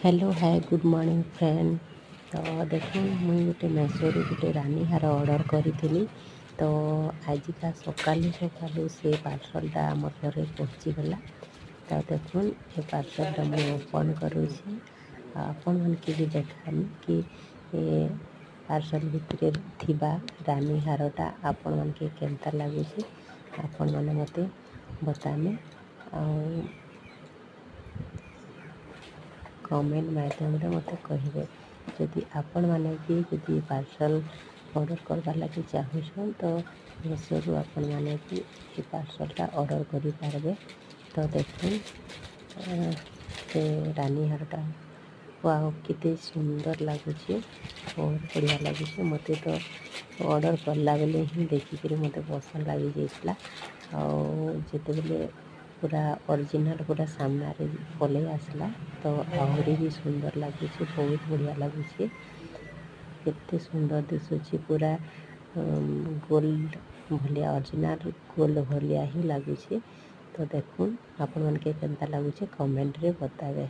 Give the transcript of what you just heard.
Hello hi good morning friend. तो देखो मुझे गोटे मेसोरू गोटे रानी हार ऑर्डर करी। तो आजिका सकालू सकालू से पार्सलटा आम घरे पहुँचीगला। तो देखुन ये पार्सलटा मुझे ओपन करुँची आपण मानके भी देखामी कि ए पार्सल भितर थिबा रानी हारटा आपण मानके केमता लगुच आपण माने मते बतामे कमेंट माध्यम मत कहे। जदि आपण मैंने भी जदि पार्सल ऑर्डर करवार लगे चाहूँ तो मेसोरू आपण मैंने भी ये पार्सलटा ऑर्डर करें। तो देखुन रानी हारटा वाओ कितने सुंदर लगुच बहुत बढ़िया लगुच। मत तो ऑर्डर करला बेले ही देखिक मत पसंद लगी जाइला। आते पूरा ओरिजिनल पूरा सामने पलि आसला तो आहरी भी सुंदर लगुच बहुत बढ़िया लगुच। केते सुंदर दिशुची पूरा गोल्ड भलिया ओरिजिनल गोल्ड भलिया ही लगुच। तो देखुन आपण मानके केनता लगुच कमेंट रे बतावे।